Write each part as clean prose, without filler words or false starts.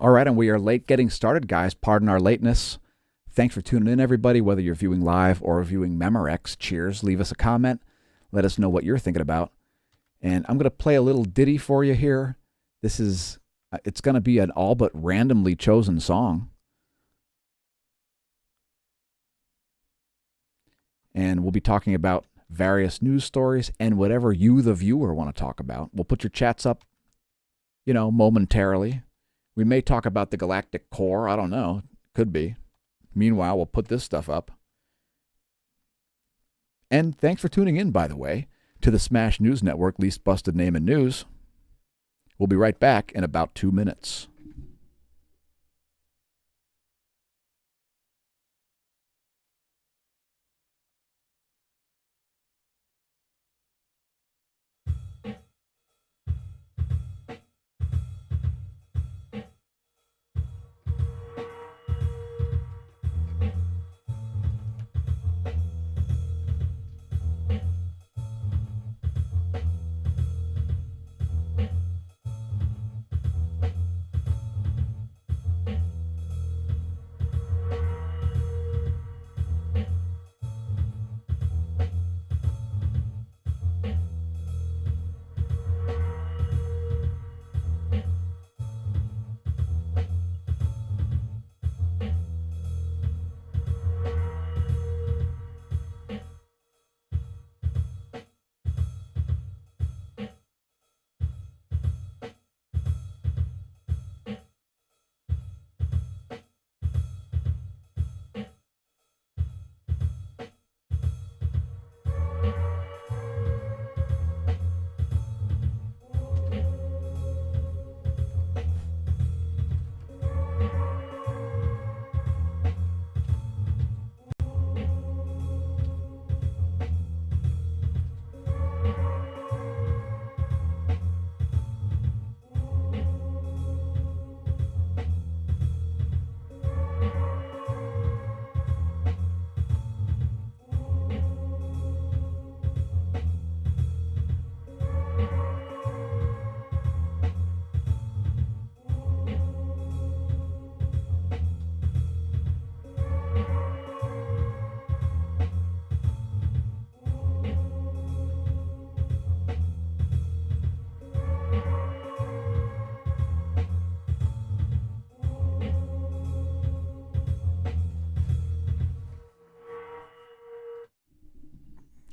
All right, and we are late getting started, guys. Pardon our lateness. Thanks for tuning in, everybody, whether you're viewing live or viewing Memorex. Cheers. Leave us a comment. Let us know what you're thinking about. And I'm going to play a little ditty for you here. It's going to be an all but randomly chosen song. And we'll be talking about various news stories and whatever you, the viewer, want to talk about. We'll put your chats up, momentarily. We may talk about the galactic core. I don't know. Could be. Meanwhile, we'll put this stuff up. And thanks for tuning in, by the way, to the Smash News Network, least busted name in news. We'll be right back in about 2 minutes.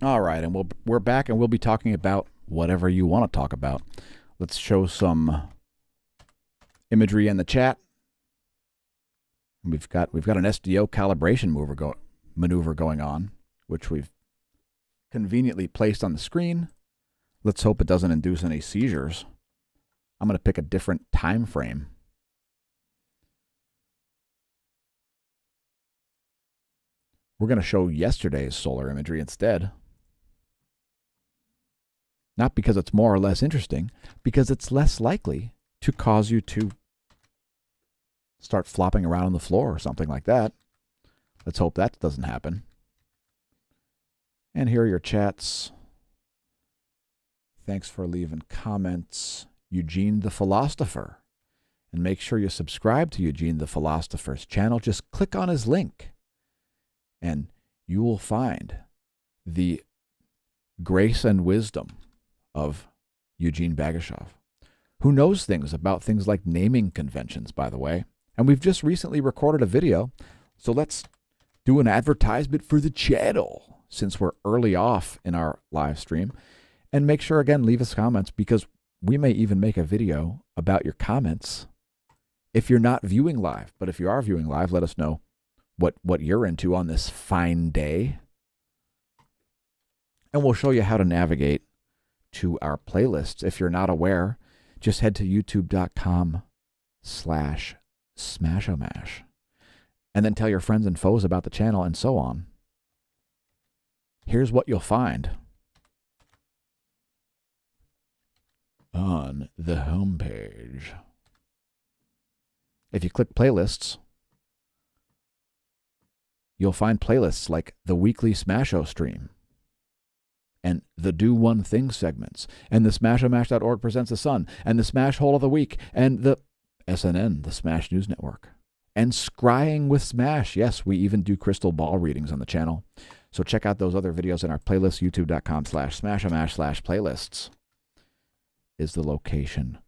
All right, and we're back, and we'll be talking about whatever you want to talk about. Let's show some imagery in the chat. We've got an SDO calibration maneuver going on, which we've conveniently placed on the screen. Let's hope it doesn't induce any seizures. I'm going to pick a different time frame. We're going to show yesterday's solar imagery instead. Not because it's more or less interesting, because it's less likely to cause you to start flopping around on the floor or something like that. Let's hope that doesn't happen. And here are your chats. Thanks for leaving comments. Eugene the Philosopher. And make sure you subscribe to Eugene the Philosopher's channel. Just click on his link, and you will find the grace and wisdom of Eugene Bagashov, who knows things about things like naming conventions, by the way. And we've just recently recorded a video, so let's do an advertisement for the channel since we're early off in our live stream. And make sure, again, leave us comments, because we may even make a video about your comments if you're not viewing live. But if you are viewing live, let us know what you're into on this fine day. And we'll show you how to navigate to our playlists. If you're not aware, just head to youtube.com/smAsho, and then tell your friends and foes about the channel and so on. Here's what you'll find on the homepage. If you click playlists, you'll find playlists like the weekly smAsho stream, and the Do One Thing segments, and the smAshomash.org presents the Sun, and the Smash Hole of the Week, and the SNN, the Smash News Network. And Scrying with Smash. Yes, we even do crystal ball readings on the channel. So check out those other videos in our playlist, youtube.com/smashamash/playlists is the location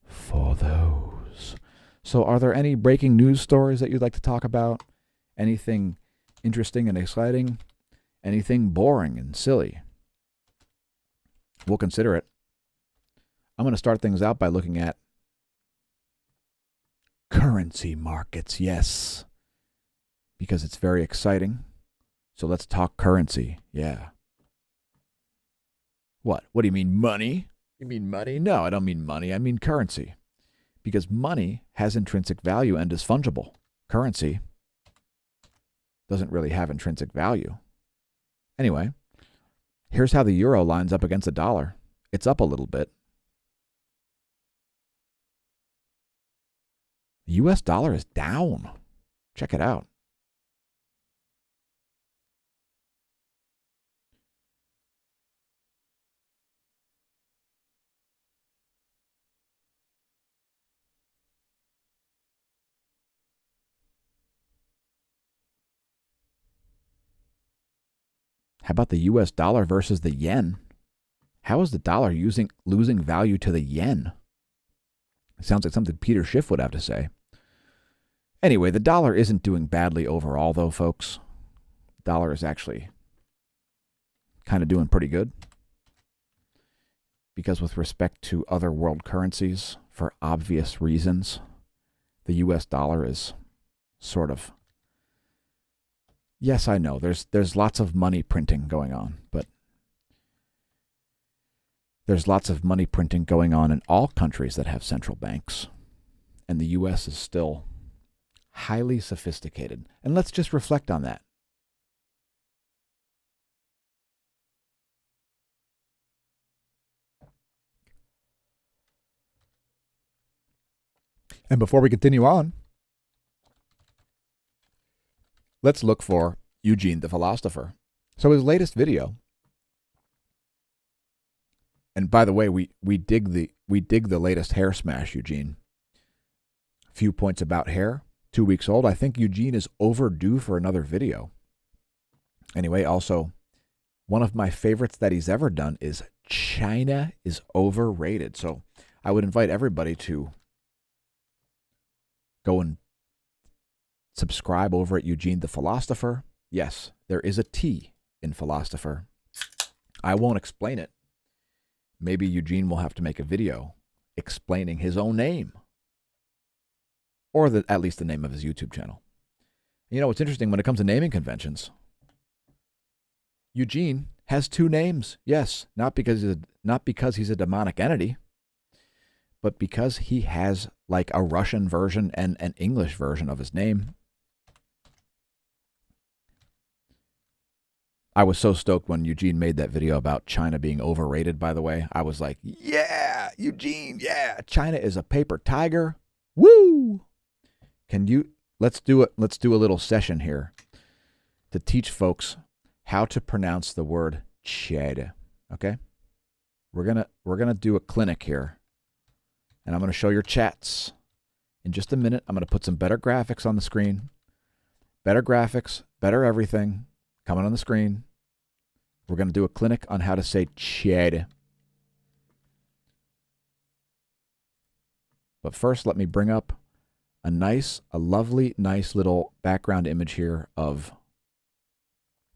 for those. So are there any breaking news stories that you'd like to talk about? Anything interesting and exciting? Anything boring and silly? We'll consider it. I'm going to start things out by looking at currency markets, yes, because it's very exciting. So let's talk currency. Yeah. What? What do you mean, money? You mean money? No, I don't mean money. I mean currency. Because money has intrinsic value and is fungible. Currency doesn't really have intrinsic value. Anyway, here's how the euro lines up against the dollar. It's up a little bit. The US dollar is down. Check it out. How about the US dollar versus the yen? How is the dollar losing value to the yen? It sounds like something Peter Schiff would have to say. Anyway, the dollar isn't doing badly overall, though, folks. The dollar is actually kind of doing pretty good. Because with respect to other world currencies, for obvious reasons, the US dollar is sort of... Yes, I know, there's lots of money printing going on, but there's lots of money printing going on in all countries that have central banks. And the US is still highly sophisticated. And let's just reflect on that. And before we continue on, let's look for Eugene the Philosopher. So his latest video, and by the way, we dig the latest hair smash, Eugene. A few points about hair. 2 weeks old. I think Eugene is overdue for another video. Anyway, also, one of my favorites that he's ever done is China is overrated. So I would invite everybody to go and subscribe over at Eugene the Philosopher. Yes, there is a T in philosopher. I won't explain it. Maybe Eugene will have to make a video explaining his own name. Or at least the name of his YouTube channel. You know, what's interesting when it comes to naming conventions, Eugene has two names. Yes, not because he's a demonic entity, but because he has like a Russian version and an English version of his name. I was so stoked when Eugene made that video about China being overrated, by the way. I was like, yeah, Eugene, yeah, China is a paper tiger. Woo! Let's do a little session here to teach folks how to pronounce the word China. Okay? We're gonna do a clinic here. And I'm gonna show your chats. In just a minute, I'm gonna put some better graphics on the screen. Better graphics, better everything coming on the screen. We're gonna do a clinic on how to say China. But first, let me bring up a lovely, nice little background image here of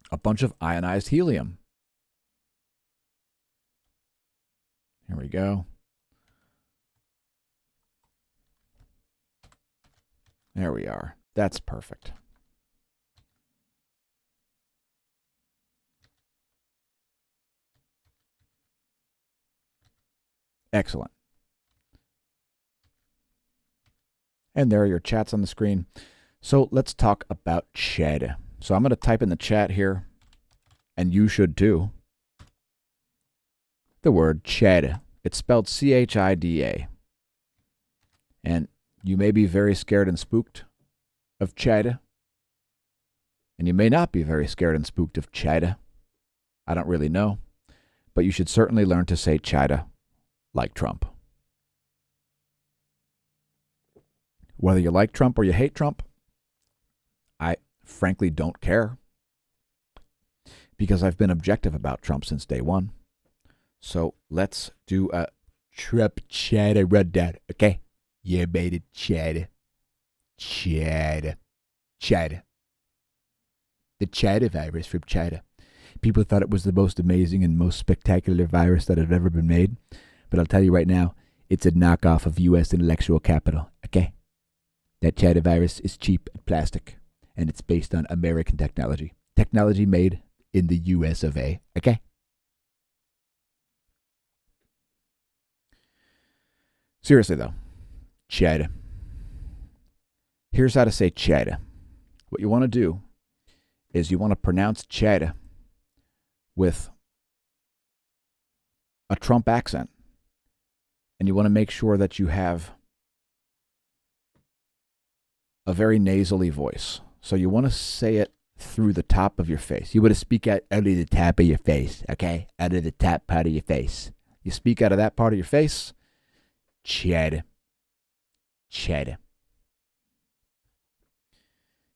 a bunch of ionized helium. Here we go. There we are. That's perfect. Excellent. And there are your chats on the screen. So let's talk about China. So I'm going to type in the chat here, and you should too, the word China. It's spelled C-H-I-D-A. And you may be very scared and spooked of China. And you may not be very scared and spooked of China. I don't really know. But you should certainly learn to say China like Trump. Whether you like Trump or you hate Trump, I frankly don't care, because I've been objective about Trump since day one. So let's do a Trump chatter rundown, okay? You made it, chatter. Chatter. China. The China virus from China. People thought it was the most amazing and most spectacular virus that had ever been made. But I'll tell you right now, it's a knockoff of U.S. intellectual capital, okay? That China virus is cheap and plastic, and it's based on American technology. Technology made in the U.S. of A, okay? Seriously, though, China. Here's how to say China. What you want to do is you want to pronounce China with a Trump accent. And you want to make sure that you have a very nasally voice. So you want to say it through the top of your face. You want to speak out of the top of your face, okay? Out of the top part of your face. You speak out of that part of your face, China. China.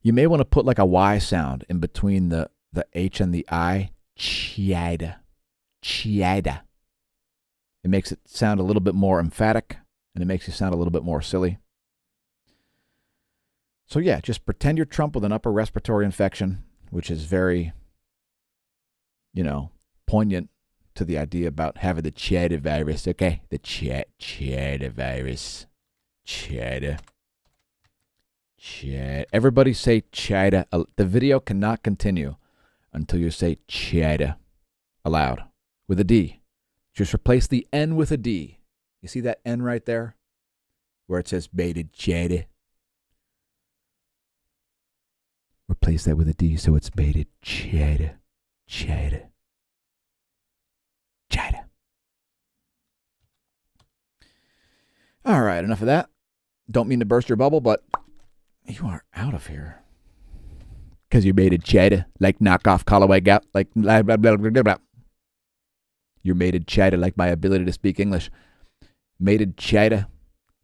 You may want to put like a Y sound in between the H and the I. China. China. It makes it sound a little bit more emphatic, and it makes you sound a little bit more silly. So yeah, just pretend you're Trump with an upper respiratory infection, which is very, poignant to the idea about having the China virus, okay? The China virus. China. China. Everybody say China. The video cannot continue until you say China aloud with a D. Just replace the N with a D. You see that N right there? Where it says baited China. Replace that with a D so it's baited China. China. China. All right, enough of that. Don't mean to burst your bubble, but you are out of here. Because you made it China, like knockoff Callaway Gap, like blah, blah, blah, blah, blah. You're made in China like my ability to speak English. Made in China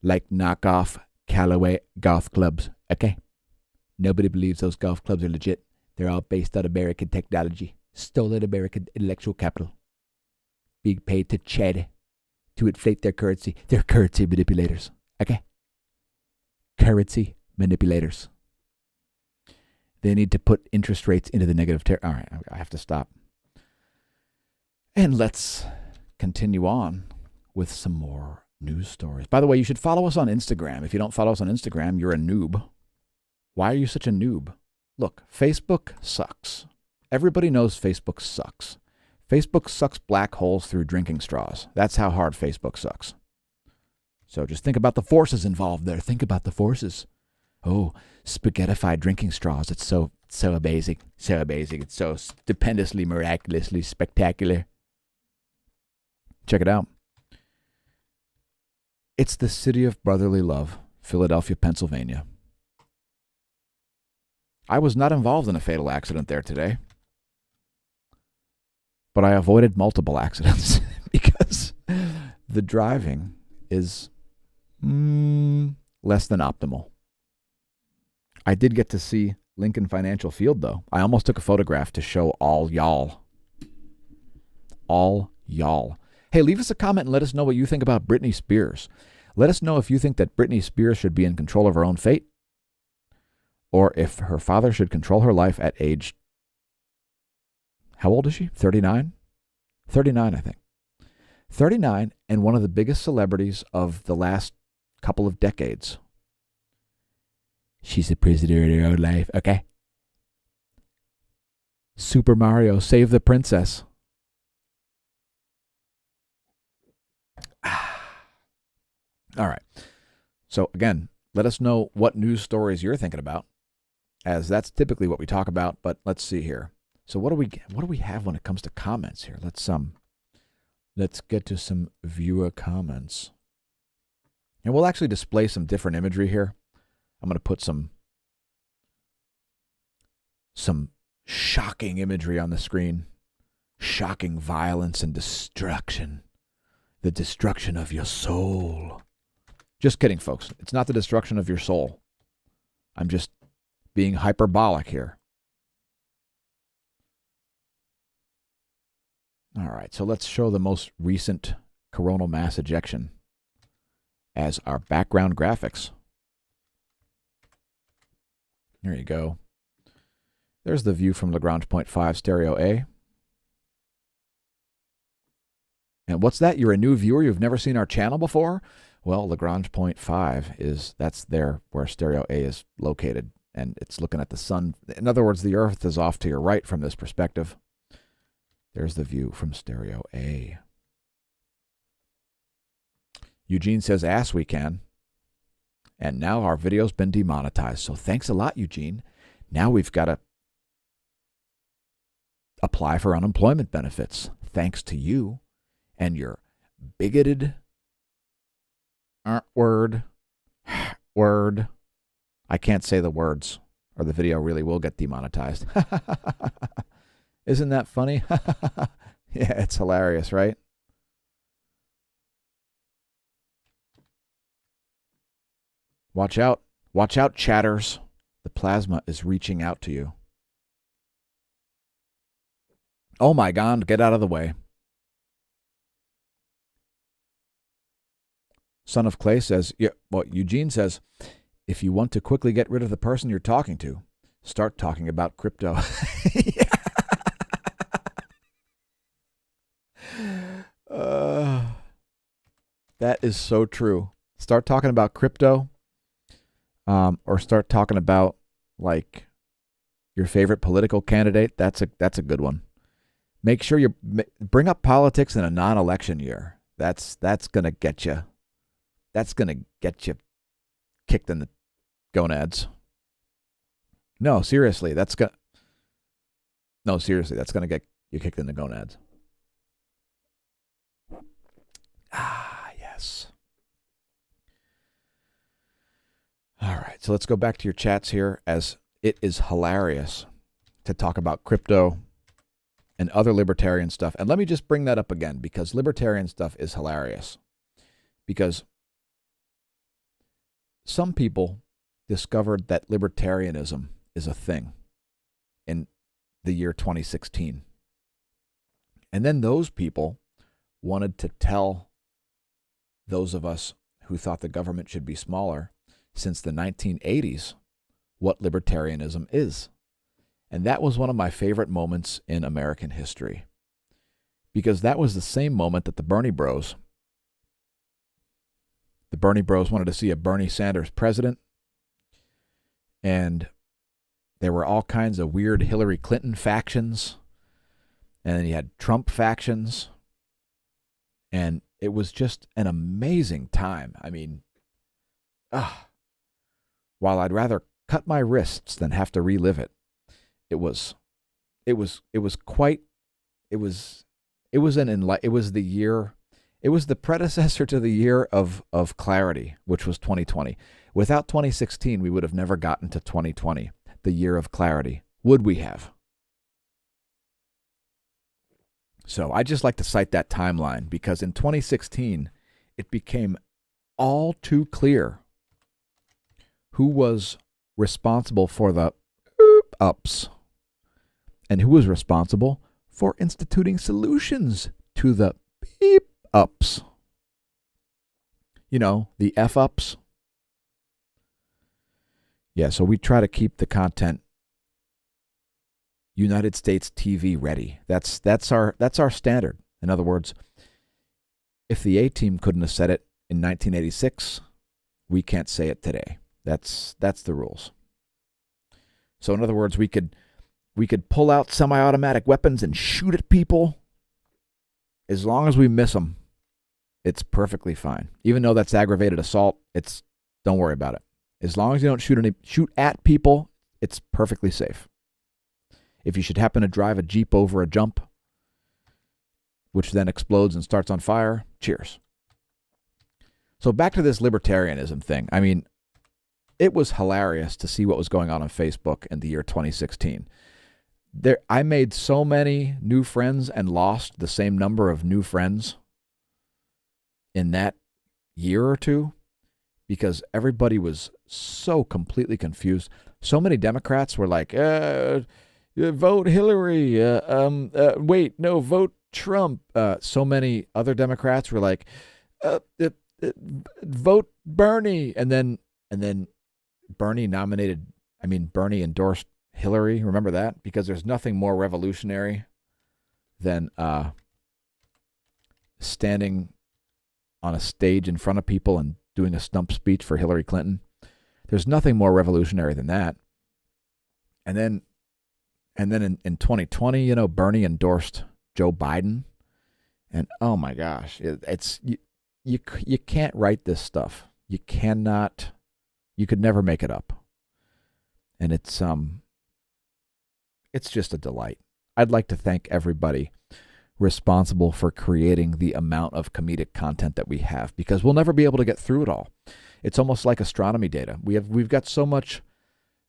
like knockoff Callaway golf clubs, okay? Nobody believes those golf clubs are legit. They're all based on American technology. Stolen American intellectual capital. Being paid to China to inflate their currency. They're currency manipulators, okay? Currency manipulators. They need to put interest rates into the negative territory. All right, I have to stop. And let's continue on with some more news stories. By the way, you should follow us on Instagram. If you don't follow us on Instagram, you're a noob. Why are you such a noob? Look, Facebook sucks. Everybody knows Facebook sucks. Facebook sucks black holes through drinking straws. That's how hard Facebook sucks. So just think about the forces involved there. Think about the forces. Oh, spaghettified drinking straws. It's so amazing. So amazing. It's so stupendously, miraculously spectacular. Check it out. It's the city of brotherly love, Philadelphia, Pennsylvania. I was not involved in a fatal accident there today, but I avoided multiple accidents because the driving is less than optimal. I did get to see Lincoln Financial Field, though. I almost took a photograph to show all y'all. All y'all. Hey, leave us a comment and let us know what you think about Britney Spears. Let us know if you think that Britney Spears should be in control of her own fate, or if her father should control her life at age, how old is she? 39? 39, I think. 39, and one of the biggest celebrities of the last couple of decades. She's a prisoner in her own life, okay? Super Mario, save the princess. All right. So again, let us know what news stories you're thinking about, as that's typically what we talk about. But let's see here. So what do we have when it comes to comments here? Let's get to some viewer comments, and we'll actually display some different imagery here. I'm going to put some shocking imagery on the screen. Shocking violence and destruction. The destruction of your soul. Just kidding, folks. It's not the destruction of your soul. I'm just being hyperbolic here. All right, so let's show the most recent coronal mass ejection as our background graphics. There you go. There's the view from Lagrange point 5 stereo A. And what's that? You're a new viewer? You've never seen our channel before? Well, Lagrange point 5 that's there where stereo A is located, and it's looking at the sun. In other words, the Earth is off to your right from this perspective. There's the view from stereo A. Eugene says, ask we can. And now our video's been demonetized. So thanks a lot, Eugene. Now we've got to apply for unemployment benefits. Thanks to you and your bigoted word. I can't say the words or the video really will get demonetized. Isn't that funny? Yeah, it's hilarious, right? Watch out. Watch out, chatters. The plasma is reaching out to you. Oh my God, get out of the way. Son of Clay says, yeah, well, Eugene says, if you want to quickly get rid of the person you're talking to, start talking about crypto. That is so true. Start talking about crypto, or start talking about like your favorite political candidate. That's a good one. Make sure you bring up politics in a non-election year. That's gonna get you. That's gonna get you kicked in the gonads. No, seriously, that's gonna get you kicked in the gonads. Ah, yes. All right, so let's go back to your chats here, as it is hilarious to talk about crypto and other libertarian stuff. And let me just bring that up again, because libertarian stuff is hilarious. Because some people discovered that libertarianism is a thing in the year 2016. And then those people wanted to tell those of us who thought the government should be smaller since the 1980s what libertarianism is. And that was one of my favorite moments in American history, because that was the same moment that the Bernie Bros wanted to see a Bernie Sanders president, and there were all kinds of weird Hillary Clinton factions, and then you had Trump factions, and it was just an amazing time. I mean, while I'd rather cut my wrists than have to relive it, it was the predecessor to the year of clarity, which was 2020. Without 2016, we would have never gotten to 2020, the year of clarity. Would we have? So I just like to cite that timeline, because in 2016, it became all too clear who was responsible for the ups and who was responsible for instituting solutions to the beep ups. You know, the F ups. Yeah, so we try to keep the content United States TV ready. That's our standard. In other words, if the A-Team couldn't have said it in 1986, we can't say it today. That's the rules. So in other words, we could pull out semi-automatic weapons and shoot at people. As long as we miss them, it's perfectly fine. Even though that's aggravated assault, don't worry about it. As long as you don't shoot at people, it's perfectly safe. If you should happen to drive a Jeep over a jump, which then explodes and starts on fire, cheers. So back to this libertarianism thing. I mean, it was hilarious to see what was going on Facebook in the year 2016. I made so many new friends and lost the same number of new friends in that year or two, because everybody was so completely confused. So many Democrats were like, vote Hillary. Wait, no, vote Trump. So many other Democrats were like, vote Bernie. And then Bernie endorsed Hillary. Remember that? Because there's nothing more revolutionary than standing on a stage in front of people and doing a stump speech for Hillary Clinton. There's nothing more revolutionary than that. And then in 2020, Bernie endorsed Joe Biden. And oh my gosh, it's you can't write this stuff. You cannot. You could never make it up. And it's just a delight. I'd like to thank everybody responsible for creating the amount of comedic content that we have, because we'll never be able to get through it all. It's almost like astronomy data. We've got so much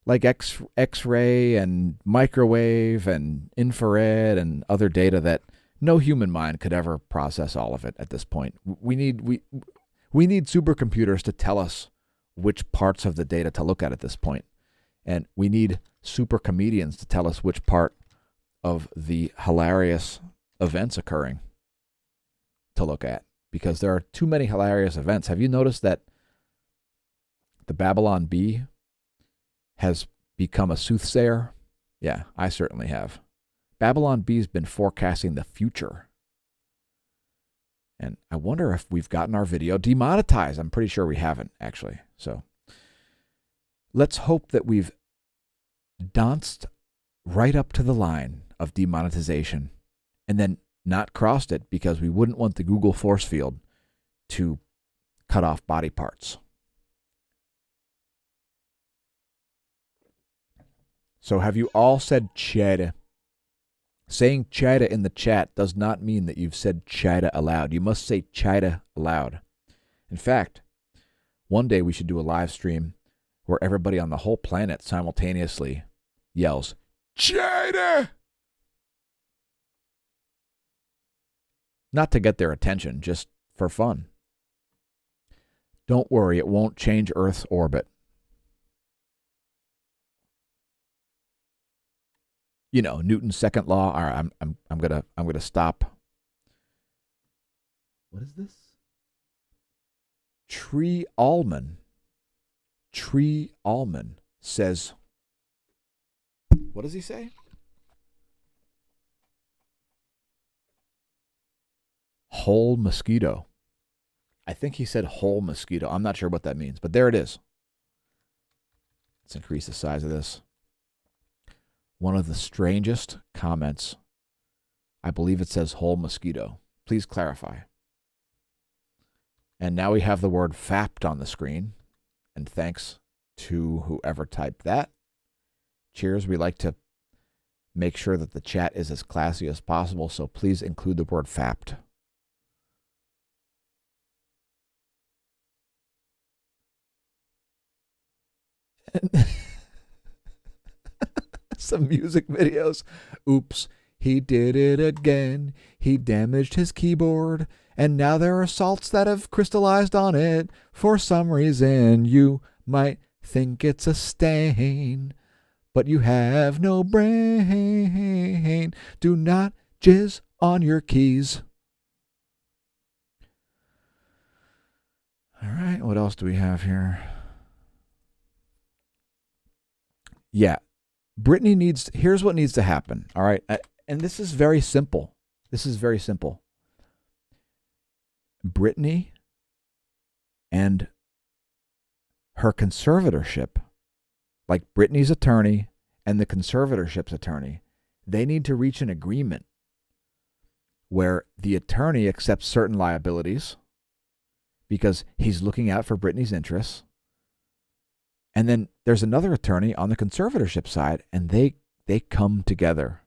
like X-ray and microwave and infrared and other data that no human mind could ever process all of it at this point. We need supercomputers to tell us which parts of the data to look at this point. And we need super comedians to tell us which part of the hilarious events occurring to look at, because there are too many hilarious events. Have you noticed that the Babylon Bee has become a soothsayer? Yeah, I certainly have. Babylon Bee's been forecasting the future. And I wonder if we've gotten our video demonetized. I'm pretty sure we haven't, actually. So let's hope that we've danced right up to the line of demonetization and then not crossed it, because we wouldn't want the Google force field to cut off body parts. So have you all said cheddar? Saying cheddar in the chat does not mean that you've said cheddar aloud. You must say cheddar aloud. In fact, one day we should do a live stream where everybody on the whole planet simultaneously yells, cheddar! Not to get their attention, just for fun. Don't worry, it won't change Earth's orbit. Newton's second law. All right, I'm gonna stop. What is this? streAm says, what does he say? Whole mosquito. I think he said whole mosquito. I'm not sure what that means, but there it is. Let's increase the size of this. One of the strangest comments. I believe it says whole mosquito. Please clarify. And now we have the word fapped on the screen. And thanks to whoever typed that. Cheers. We like to make sure that the chat is as classy as possible, so please include the word fapped. Some music videos. Oops, he did it again. He damaged his keyboard, and now there are salts that have crystallized on it. For some reason, you might think it's a stain, but you have no brain. Do not jizz on your keys. All right, what else do we have here? Yeah. Here's what needs to happen. All right. And this is very simple. Brittany and her conservatorship, like Brittany's attorney and the conservatorship's attorney, they need to reach an agreement where the attorney accepts certain liabilities because he's looking out for Brittany's interests. And then there's another attorney on the conservatorship side, and they come together.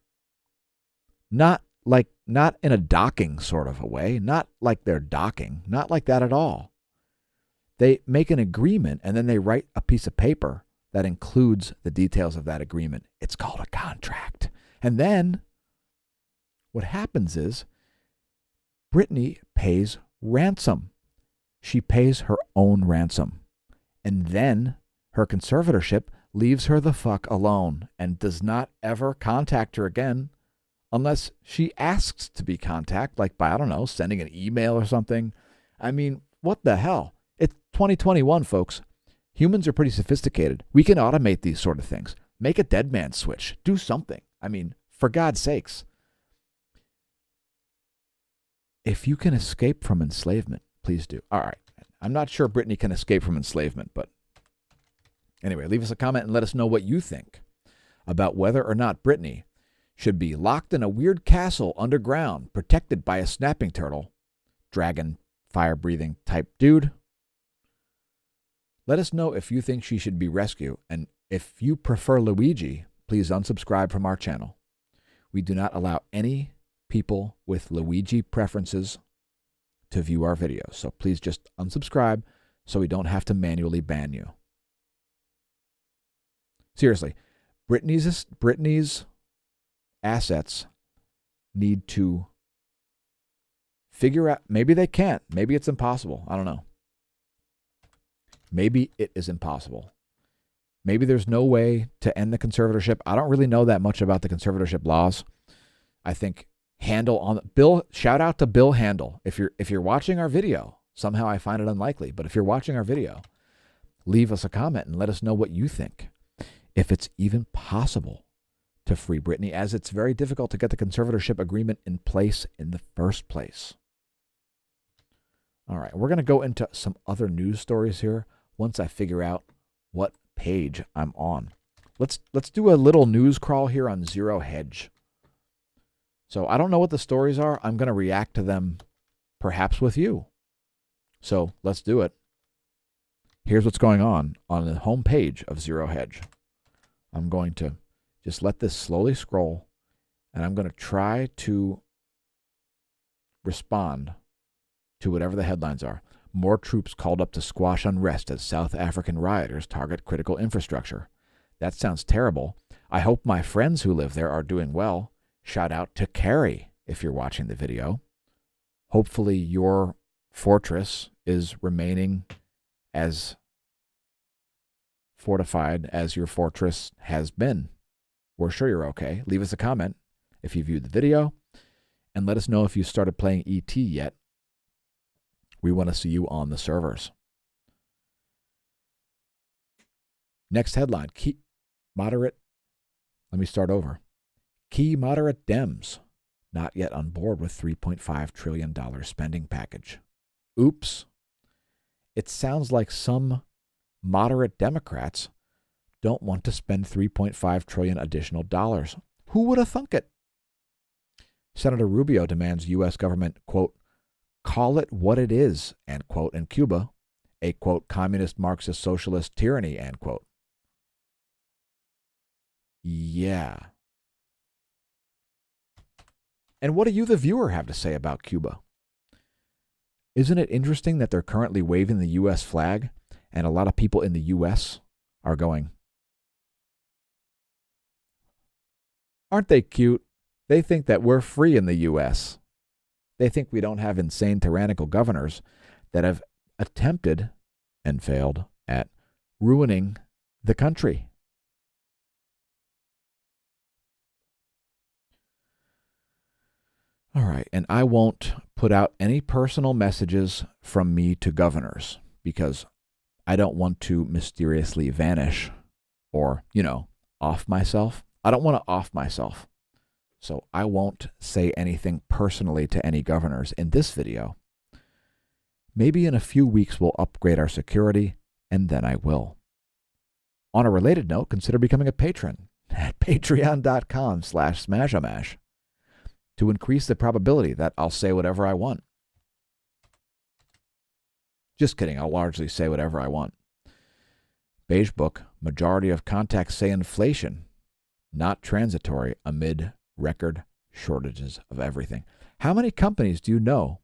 Not in a docking sort of a way, not like they're docking, not like that at all. They make an agreement, and then they write a piece of paper that includes the details of that agreement. It's called a contract. And then what happens is Brittany pays ransom. She pays her own ransom. And then her conservatorship leaves her the fuck alone and does not ever contact her again unless she asks to be contacted, like by, I don't know, sending an email or something. I mean, what the hell? It's 2021, folks. Humans are pretty sophisticated. We can automate these sort of things. Make a dead man switch. Do something. I mean, for God's sakes. If you can escape from enslavement, please do. All right. I'm not sure Brittany can escape from enslavement, but anyway, leave us a comment and let us know what you think about whether or not Brittany should be locked in a weird castle underground, protected by a snapping turtle, dragon, fire-breathing type dude. Let us know if you think she should be rescued, and if you prefer Luigi, please unsubscribe from our channel. We do not allow any people with Luigi preferences to view our videos, so please just unsubscribe so we don't have to manually ban you. Seriously, Brittany's assets need to figure out, maybe they can't, maybe it's impossible, I don't know. Maybe it is impossible. Maybe there's no way to end the conservatorship. I don't really know that much about the conservatorship laws. I think shout out to Bill Handel. If you're watching our video, somehow I find it unlikely, but if you're watching our video, leave us a comment and let us know what you think. If it's even possible to free Brittany, as it's very difficult to get the conservatorship agreement in place in the first place. All right, we're going to go into some other news stories here once I figure out what page I'm on. Let's do a little news crawl here on Zero Hedge. So I don't know what the stories are. I'm going to react to them perhaps with you. So let's do it. Here's what's going on the home page of Zero Hedge. I'm going to just let this slowly scroll, and I'm going to try to respond to whatever the headlines are. More troops called up to squash unrest as South African rioters target critical infrastructure. That sounds terrible. I hope my friends who live there are doing well. Shout out to Carrie if you're watching the video. Hopefully your fortress is remaining as fortified as your fortress has been. We're sure you're okay. Leave us a comment if you viewed the video, and let us know if you started playing ET yet. We want to see you on the servers. Next headline, Key moderate Dems not yet on board with $3.5 trillion spending package. Oops. It sounds like some moderate Democrats don't want to spend $3.5 trillion additional dollars. Who would have thunk it? Senator Rubio demands U.S. government, quote, call it what it is, end quote, in Cuba, a, quote, communist Marxist socialist tyranny, end quote. Yeah. And what do you, the viewer, have to say about Cuba? Isn't it interesting that they're currently waving the U.S. flag, and a lot of people in the U.S. are going, aren't they cute? They think that we're free in the U.S. They think we don't have insane tyrannical governors that have attempted and failed at ruining the country. All right, and I won't put out any personal messages from me to governors because I don't want to mysteriously vanish or, off myself. I don't want to off myself. So I won't say anything personally to any governors in this video. Maybe in a few weeks we'll upgrade our security, and then I will. On a related note, consider becoming a patron at patreon.com/smAsho to increase the probability that I'll say whatever I want. Just kidding, I'll largely say whatever I want. Beige Book, majority of contacts say inflation, not transitory amid record shortages of everything. How many companies do you know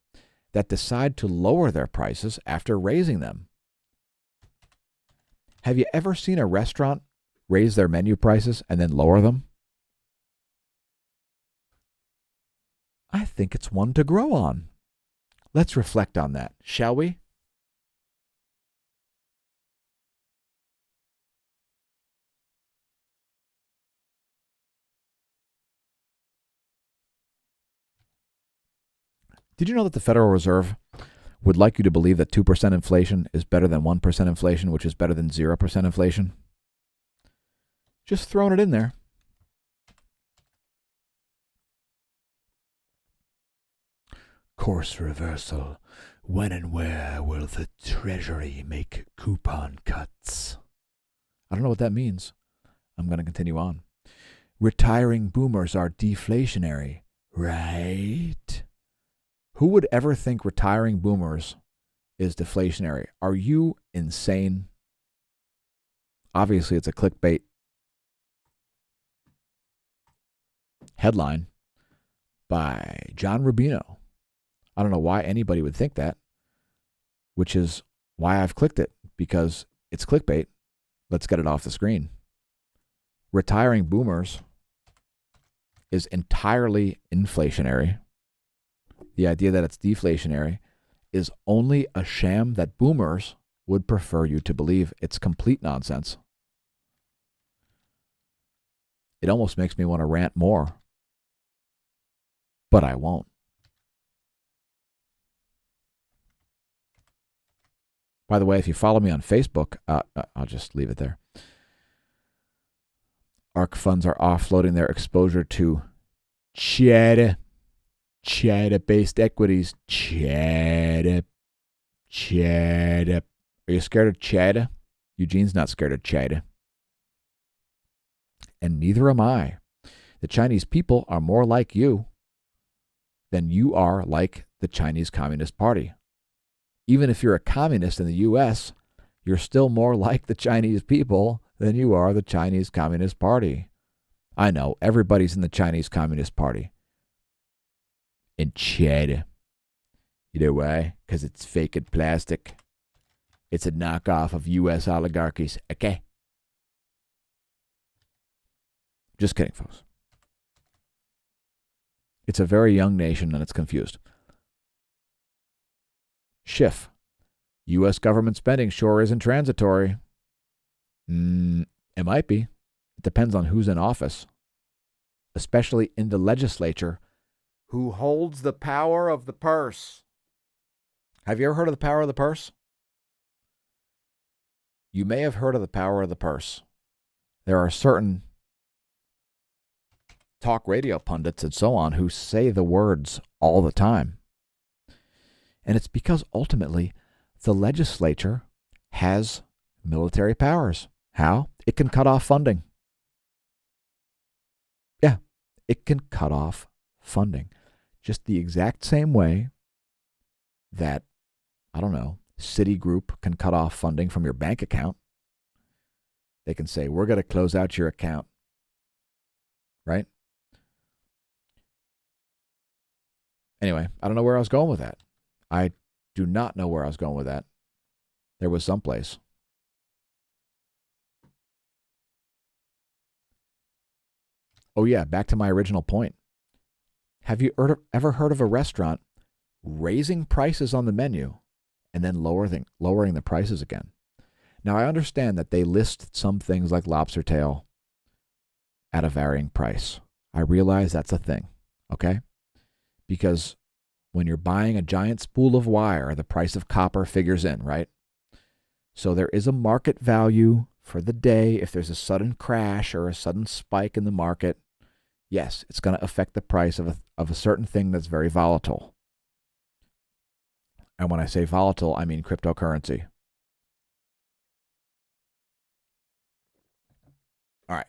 that decide to lower their prices after raising them? Have you ever seen a restaurant raise their menu prices and then lower them? I think it's one to grow on. Let's reflect on that, shall we? Did you know that the Federal Reserve would like you to believe that 2% inflation is better than 1% inflation, which is better than 0% inflation? Just throwing it in there. Course reversal. When and where will the Treasury make coupon cuts? I don't know what that means. I'm going to continue on. Retiring boomers are deflationary, right? Who would ever think retiring boomers is deflationary? Are you insane? Obviously, it's a clickbait headline by John Rubino. I don't know why anybody would think that, which is why I've clicked it, because it's clickbait. Let's get it off the screen. Retiring boomers is entirely inflationary. The idea that it's deflationary is only a sham that boomers would prefer you to believe. It's complete nonsense. It almost makes me want to rant more, but I won't. By the way, if you follow me on Facebook, I'll just leave it there. ARK funds are offloading their exposure to China-based equities. China. Are you scared of China? Eugene's not scared of China. And neither am I. The Chinese people are more like you than you are like the Chinese Communist Party. Even if you're a communist in the U.S., you're still more like the Chinese people than you are the Chinese Communist Party. I know, everybody's in the Chinese Communist Party. In China. You know why? Because it's fake and plastic. It's a knockoff of U.S. oligarchies. Okay? Just kidding, folks. It's a very young nation and it's confused. Schiff. U.S. government spending sure isn't transitory. It might be. It depends on who's in office, especially in the legislature, who holds the power of the purse. Have you ever heard of the power of the purse? You may have heard of the power of the purse. There are certain talk radio pundits and so on who say the words all the time. And it's because ultimately the legislature has military powers. How? It can cut off funding. Yeah, it can cut off funding. Just the exact same way that, I don't know, Citigroup can cut off funding from your bank account. They can say, we're going to close out your account. Right? Anyway, I don't know where I was going with that. I do not know where I was going with that. There was someplace. Oh yeah, back to my original point. Have you ever heard of a restaurant raising prices on the menu and then lowering the prices again? Now, I understand that they list some things like lobster tail at a varying price. I realize that's a thing, okay? Because when you're buying a giant spool of wire, the price of copper figures in, right? So there is a market value for the day. If there's a sudden crash or a sudden spike in the market, yes, it's going to affect the price of a certain thing that's very volatile. And when I say volatile, I mean cryptocurrency. All right.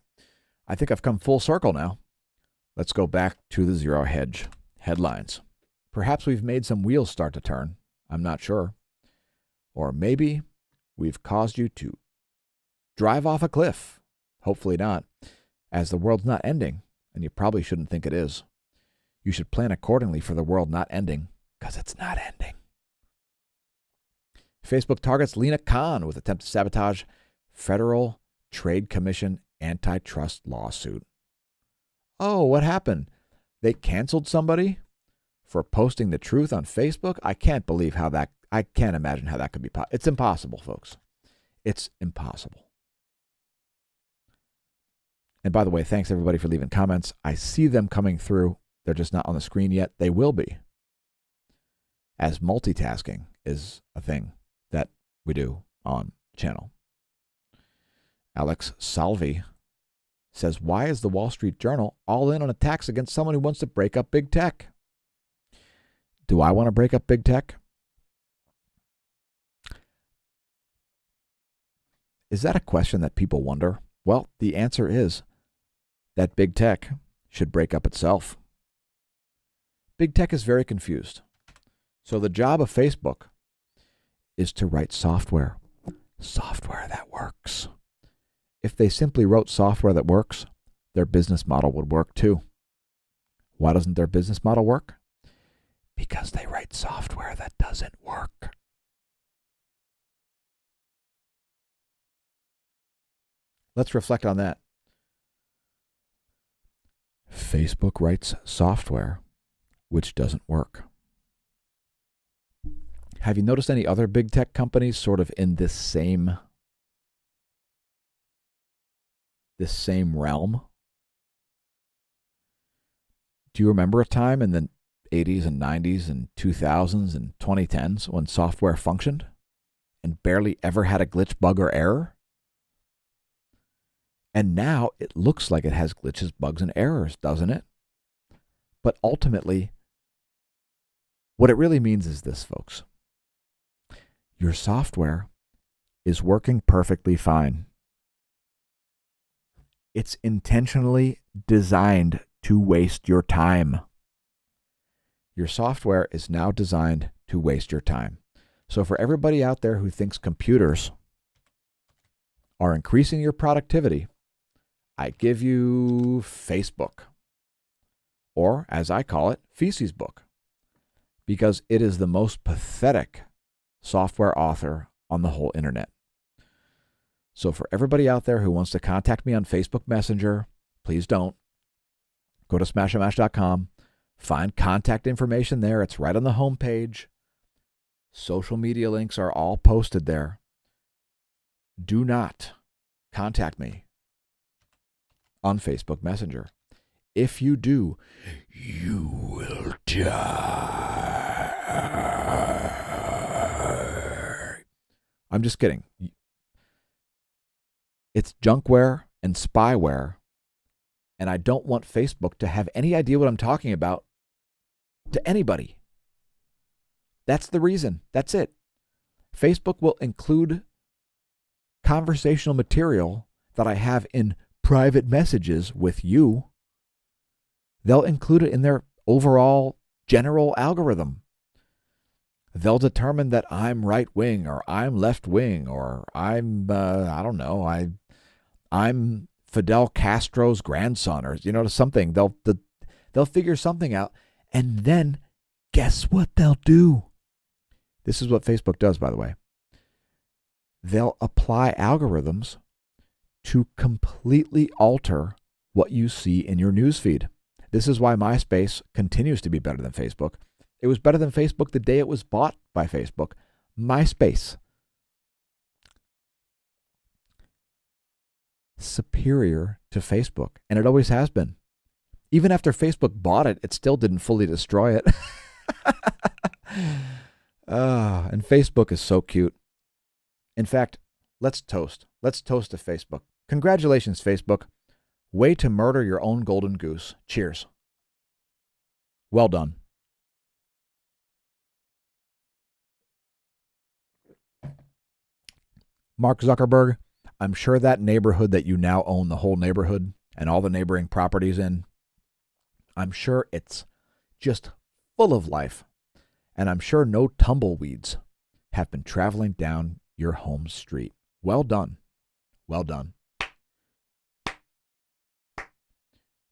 I think I've come full circle now. Let's go back to the Zero Hedge headlines. Perhaps we've made some wheels start to turn. I'm not sure. Or maybe we've caused you to drive off a cliff. Hopefully not, as the world's not ending, and you probably shouldn't think it is. You should plan accordingly for the world not ending, because it's not ending. Facebook targets Lena Khan with attempt to sabotage Federal Trade Commission antitrust lawsuit. Oh, what happened? They canceled somebody for posting the truth on Facebook? I can't imagine how that could be possible. It's impossible, folks. It's impossible. And by the way, thanks everybody for leaving comments. I see them coming through. They're just not on the screen yet. They will be. as multitasking is a thing that we do on the channel. Alex Salvi says, why is the Wall Street Journal all in on attacks against someone who wants to break up big tech? Do I want to break up big tech? Is that a question that people wonder? Well, the answer is that big tech should break up itself. Big tech is very confused. So the job of Facebook is to write software that works. If they simply wrote software that works, their business model would work too. Why doesn't their business model work? Because they write software that doesn't work. Let's reflect on that. Facebook writes software which doesn't work. Have you noticed any other big tech companies sort of in this same realm? Do you remember a time in the 80s and 90s and 2000s and 2010s when software functioned and barely ever had a glitch, bug, or error? And now it looks like it has glitches, bugs, and errors, doesn't it? But ultimately, what it really means is this, folks. Your software is working perfectly fine. It's intentionally designed to waste your time. Your software is now designed to waste your time. So for everybody out there who thinks computers are increasing your productivity, I give you Facebook, or as I call it, Feces Book, because it is the most pathetic software author on the whole internet. So for everybody out there who wants to contact me on Facebook Messenger, please don't. Go to smAsho.com, find contact information there. It's right on the home page. Social media links are all posted there. Do not contact me on Facebook Messenger. If you do, you will die. I'm just kidding. It's junkware and spyware, and I don't want Facebook to have any idea what I'm talking about to anybody. That's the reason. That's it. Facebook will include conversational material that I have in private messages with you. They'll include it in their overall general algorithm. They'll determine that I'm right wing or I'm left wing or I'm, I'm Fidel Castro's grandson or, something. They'll figure something out, and then guess what they'll do? This is what Facebook does, by the way. They'll apply algorithms to completely alter what you see in your newsfeed. This is why MySpace continues to be better than Facebook. It was better than Facebook the day it was bought by Facebook. MySpace. Superior to Facebook, and it always has been. Even after Facebook bought it, it still didn't fully destroy it. And Facebook is so cute. In fact, let's toast. Let's toast to Facebook. Congratulations, Facebook. Way to murder your own golden goose. Cheers. Well done. Mark Zuckerberg, I'm sure that neighborhood that you now own the whole neighborhood and all the neighboring properties in, I'm sure it's just full of life. And I'm sure no tumbleweeds have been traveling down your home street. Well done. Well done.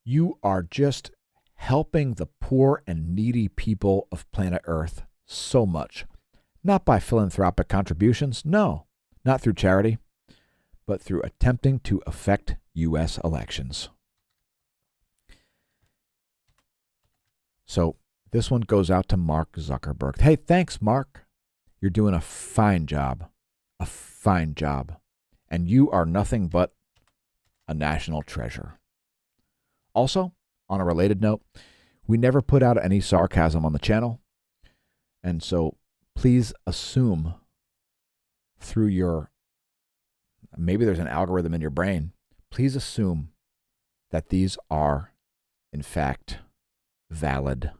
You are just helping the poor and needy people of planet Earth so much. Not by philanthropic contributions, no, not through charity, but through attempting to affect U.S. elections. So this one goes out to Mark Zuckerberg. Hey, thanks, Mark. You're doing a fine job. A fine job. And you are nothing but a national treasure. Also, on a related note, we never put out any sarcasm on the channel. And so please assume through your, maybe there's an algorithm in your brain, please assume that these are, in fact, valid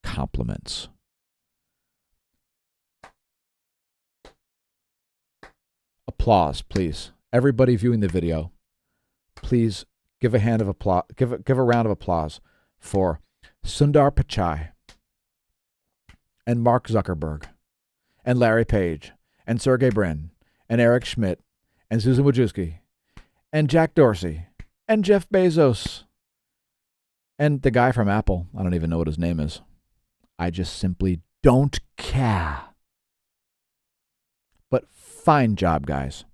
compliments. Applause, please. Everybody viewing the video, please give a hand of applause, give a round of applause for Sundar Pichai and Mark Zuckerberg and Larry Page and Sergey Brin and Eric Schmidt and Susan Wojcicki and Jack Dorsey and Jeff Bezos and the guy from Apple. I don't even know what his name is. I just simply don't care. But fine job, guys.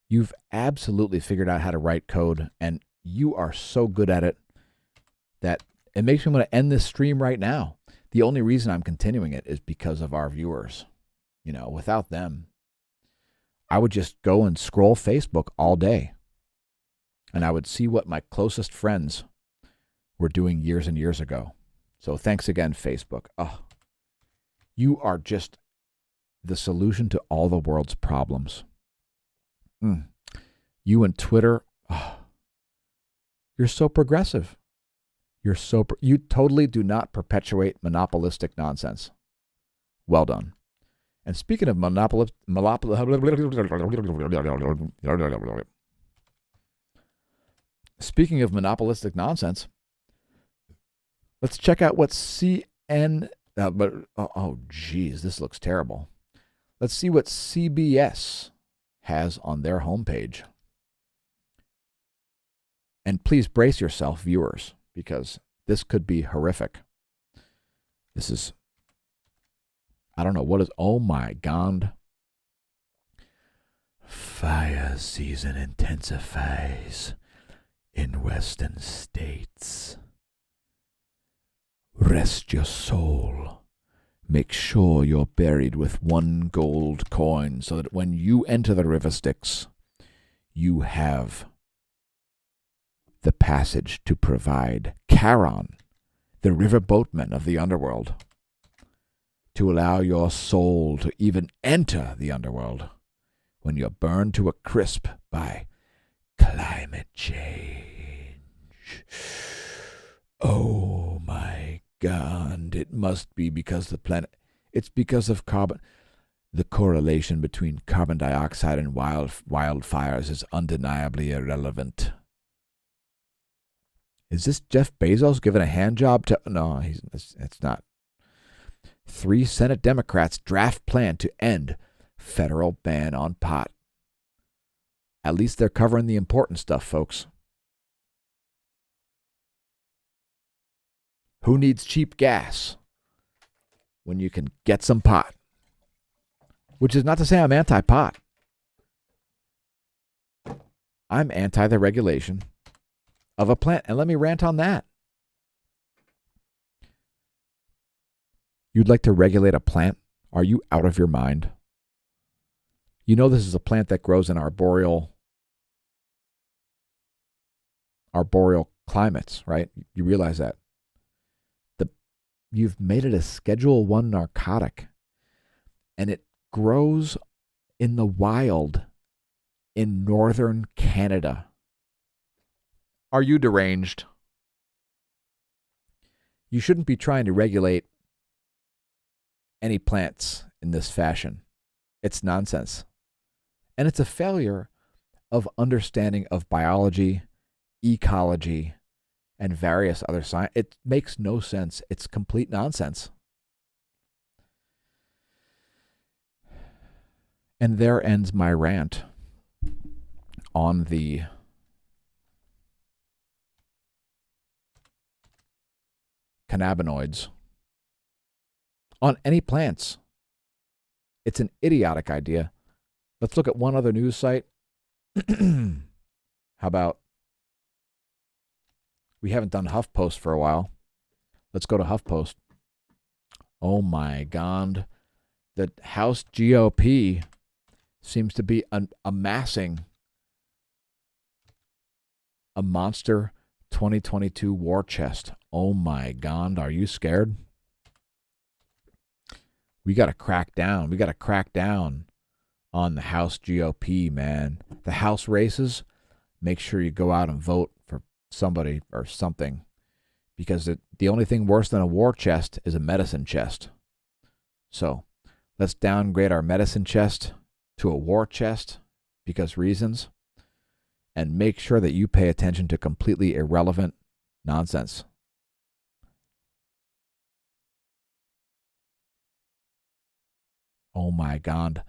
You've absolutely figured out how to write code, and you are so good at it that it makes me want to end this stream right now. The only reason I'm continuing it is because of our viewers. You know, without them, I would just go and scroll Facebook all day, and I would see what my closest friends were doing years and years ago. So thanks again, Facebook. Oh, you are just the solution to all the world's problems. You and Twitter, oh, you're so progressive. You totally do not perpetuate monopolistic nonsense. Well done. And speaking of monopolistic nonsense, let's check out what geez, this looks terrible. Let's see what CBS has on their homepage. And please brace yourself, viewers, because this could be horrific. This is, I don't know, what is, oh my God. Fire season intensifies in western states. Rest your soul. Make sure you're buried with 1 gold coin so that when you enter the river Styx, you have the passage to provide Charon, the river boatman of the underworld, to allow your soul to even enter the underworld when you're burned to a crisp by climate change. Oh my God, it must be because the planet, it's because of carbon. The correlation between carbon dioxide and wildfires is undeniably irrelevant. Is this Jeff Bezos giving a hand job to? No, it's not. 3 Senate Democrats draft plan to end federal ban on pot. At least they're covering the important stuff, folks. Who needs cheap gas when you can get some pot? Which is not to say I'm anti-pot. I'm anti the regulation of a plant. And let me rant on that. You'd like to regulate a plant? Are you out of your mind? You know this is a plant that grows in arboreal climates, right? You realize that. You've made it a Schedule I narcotic, and it grows in the wild in northern Canada. Are you deranged? You shouldn't be trying to regulate any plants in this fashion. It's nonsense. And it's a failure of understanding of biology, ecology, and various other science. It makes no sense. It's complete nonsense. And there ends my rant on the cannabinoids. On any plants. It's an idiotic idea. Let's look at one other news site. How about, we haven't done HuffPost for a while. Let's go to HuffPost. Oh my God. The House GOP seems to be amassing a monster 2022 war chest. Oh my God. Are you scared? We got to crack down. We got to crack down on the House GOP, man. The House races, make sure you go out and vote for somebody or something, because the only thing worse than a war chest is a medicine chest. So let's downgrade our medicine chest to a war chest because reasons, and make sure that you pay attention to completely irrelevant nonsense. Oh my God.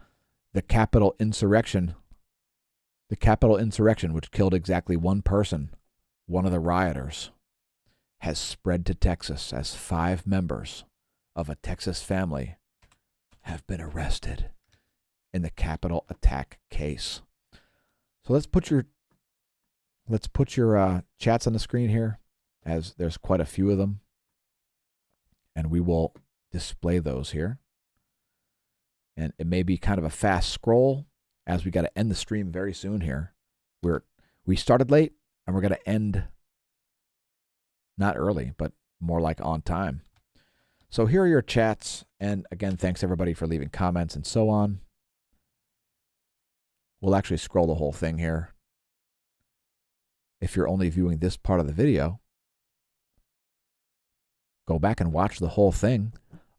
The Capitol insurrection, which killed exactly one person, one of the rioters, has spread to Texas as 5 members of a Texas family have been arrested in the Capitol attack case. So let's put your chats on the screen here, as there's quite a few of them, and we will display those here. And it may be kind of a fast scroll, as we got to end the stream very soon here. We started late, and we're going to end not early, but more like on time. So here are your chats. And again, thanks everybody for leaving comments and so on. We'll actually scroll the whole thing here. If you're only viewing this part of the video, go back and watch the whole thing.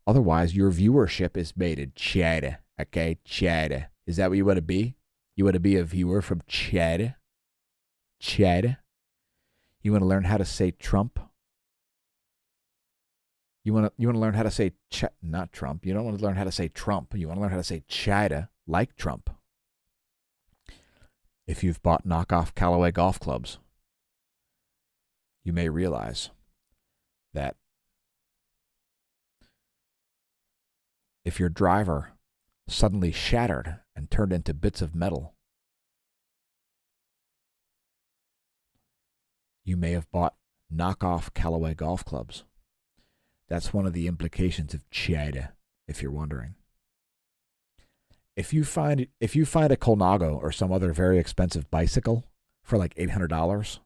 Otherwise, your viewership is baited. Chad. Okay, Chad. Is that what you want to be? You want to be a viewer from Chad? Chad? You want to learn how to say Trump? You want to learn how to say not Trump. You don't want to learn how to say Trump. You want to learn how to say China like Trump. If you've bought knockoff Callaway golf clubs, you may realize that if your driver suddenly shattered and turned into bits of metal, you may have bought knockoff Callaway golf clubs. That's one of the implications of China, if you're wondering. If you find a Colnago or some other very expensive bicycle for like $800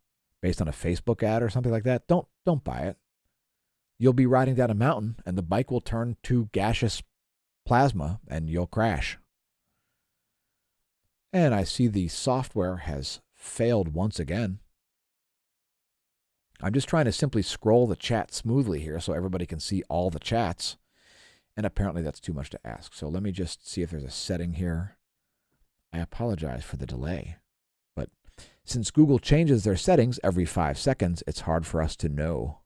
based on a Facebook ad or something like that, don't buy it. You'll be riding down a mountain and the bike will turn to gaseous plasma and you'll crash. And I see the software has failed once again. I'm just trying to simply scroll the chat smoothly here so everybody can see all the chats. And apparently that's too much to ask. So let me just see if there's a setting here. I apologize for the delay. But since Google changes their settings every 5 seconds, it's hard for us to know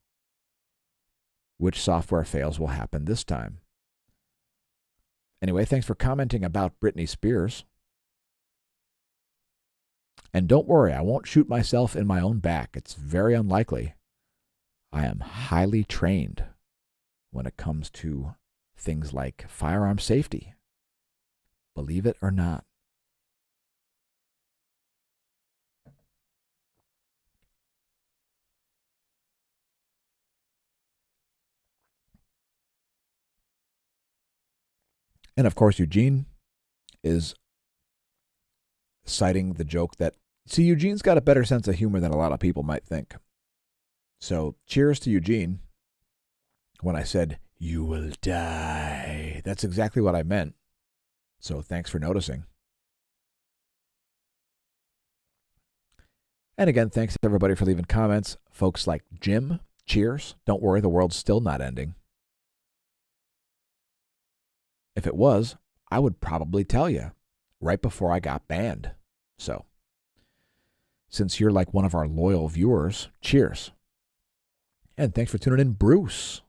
which software fails will happen this time. Anyway, thanks for commenting about Britney Spears. And don't worry, I won't shoot myself in my own back. It's very unlikely. I am highly trained when it comes to things like firearm safety. Believe it or not. And of course, Eugene is citing the joke that, see, Eugene's got a better sense of humor than a lot of people might think. So cheers to Eugene. When I said, you will die, that's exactly what I meant. So thanks for noticing. And again, thanks to everybody for leaving comments. Folks like Jim, cheers. Don't worry, the world's still not ending. If it was, I would probably tell you right before I got banned. So, since you're like one of our loyal viewers, cheers. And thanks for tuning in, Bruce.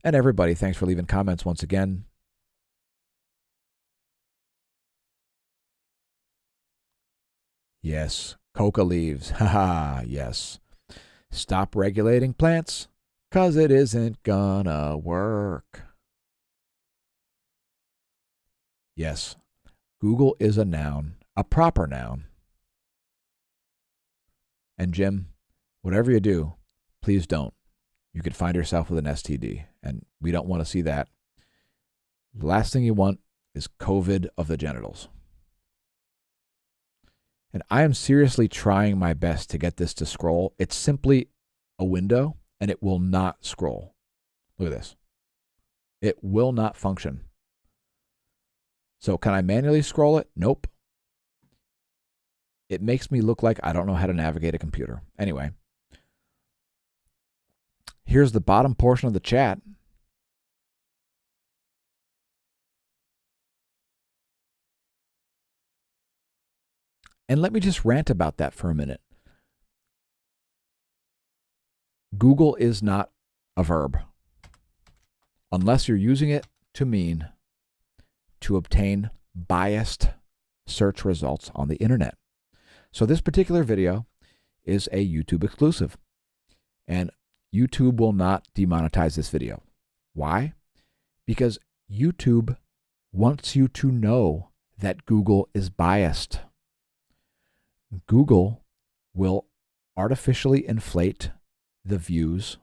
And everybody, thanks for leaving comments once again. Yes, coca leaves. Haha, yes. Stop regulating plants, 'cause it isn't gonna work. Yes, Google is a noun, a proper noun. And Jim, whatever you do, please don't. You could find yourself with an STD, and we don't want to see that. The last thing you want is COVID of the genitals. And I am seriously trying my best to get this to scroll. It's simply a window, and it will not scroll. Look at this. It will not function. So can I manually scroll it? Nope. It makes me look like I don't know how to navigate a computer. Anyway, here's the bottom portion of the chat. And let me just rant about that for a minute. Google is not a verb unless you're using it to mean to obtain biased search results on the internet. So this particular video is a YouTube exclusive, and YouTube will not demonetize this video. Why? Because YouTube wants you to know that Google is biased. Google will artificially inflate the views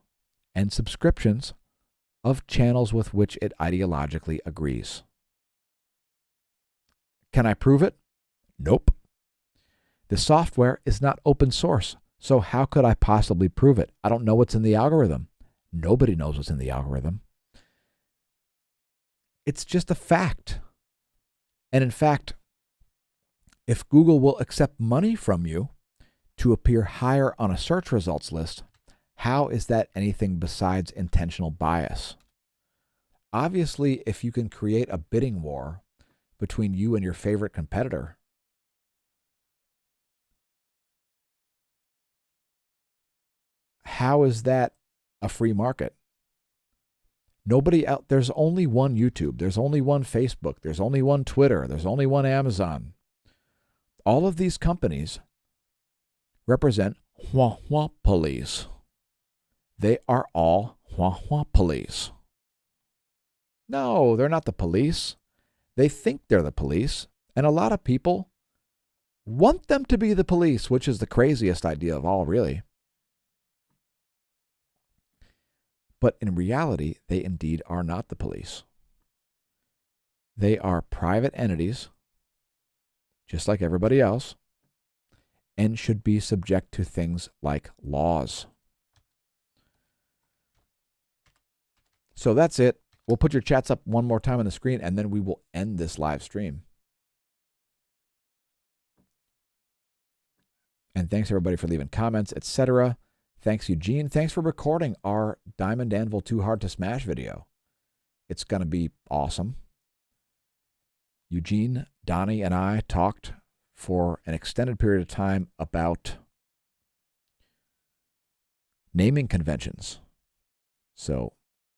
and subscriptions of channels with which it ideologically agrees. Can I prove it? Nope. The software is not open source, so how could I possibly prove it? I don't know what's in the algorithm. Nobody knows what's in the algorithm. It's just a fact. And in fact, if Google will accept money from you to appear higher on a search results list, how is that anything besides intentional bias? Obviously, if you can create a bidding war between you and your favorite competitor, how is that a free market? Nobody out, there's only one YouTube, there's only one Facebook, there's only one Twitter, there's only one Amazon. All of these companies represent wah-wah police. They are all wah-wah police. No, they're not the police. They think they're the police, and a lot of people want them to be the police, which is the craziest idea of all, really. But in reality, they indeed are not the police. They are private entities, just like everybody else, and should be subject to things like laws. So that's it. We'll put your chats up one more time on the screen, and then we will end this live stream. And thanks, everybody, for leaving comments, etc. Thanks, Eugene. Thanks for recording our Diamond Anvil Too Hard to Smash video. It's going to be awesome. Eugene, Donnie, and I talked for an extended period of time about naming conventions. So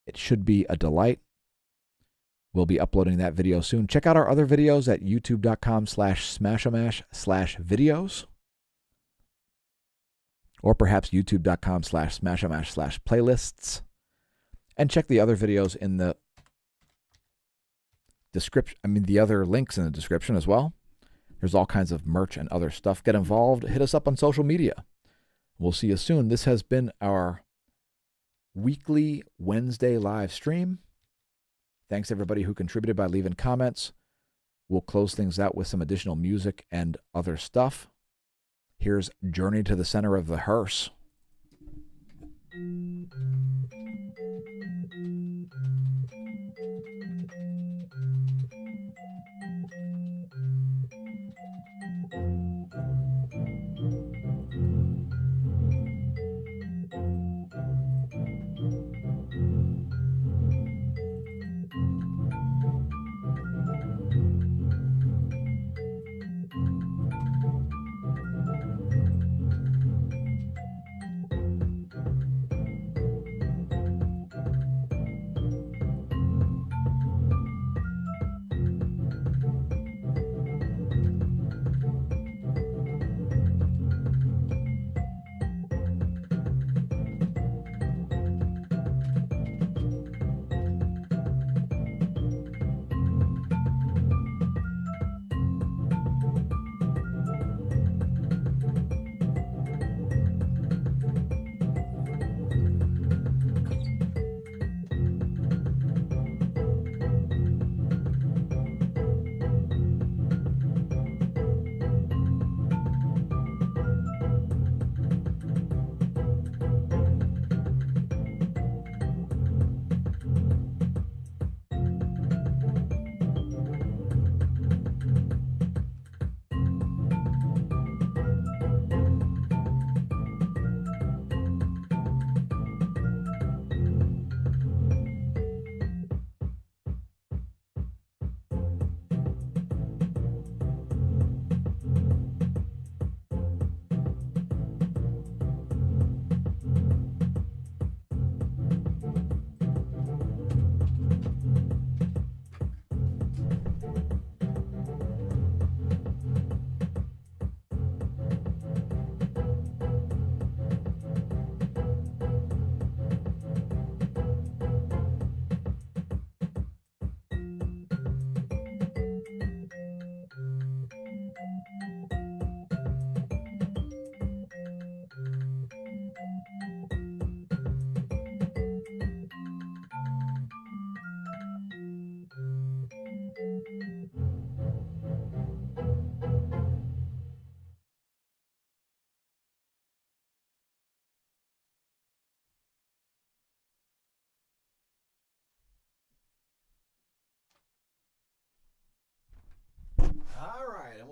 it should be a delight. We'll be uploading that video soon. Check out our other videos at youtube.com/smashomash/videos. Or perhaps youtube.com/smashomash/playlists. And check the other videos in the description. The other links in the description as well. There's all kinds of merch and other stuff. Get involved. Hit us up on social media. We'll see you soon. This has been our weekly Wednesday live stream. Thanks, everybody who contributed by leaving comments. We'll close things out with some additional music and other stuff. Here's Journey to the Center of the Hearse.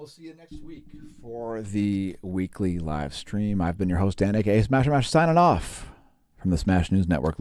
will see you next week for the weekly live stream. I've been your host, Dan, a.k.a. smAsho, signing off from the Smash News Network.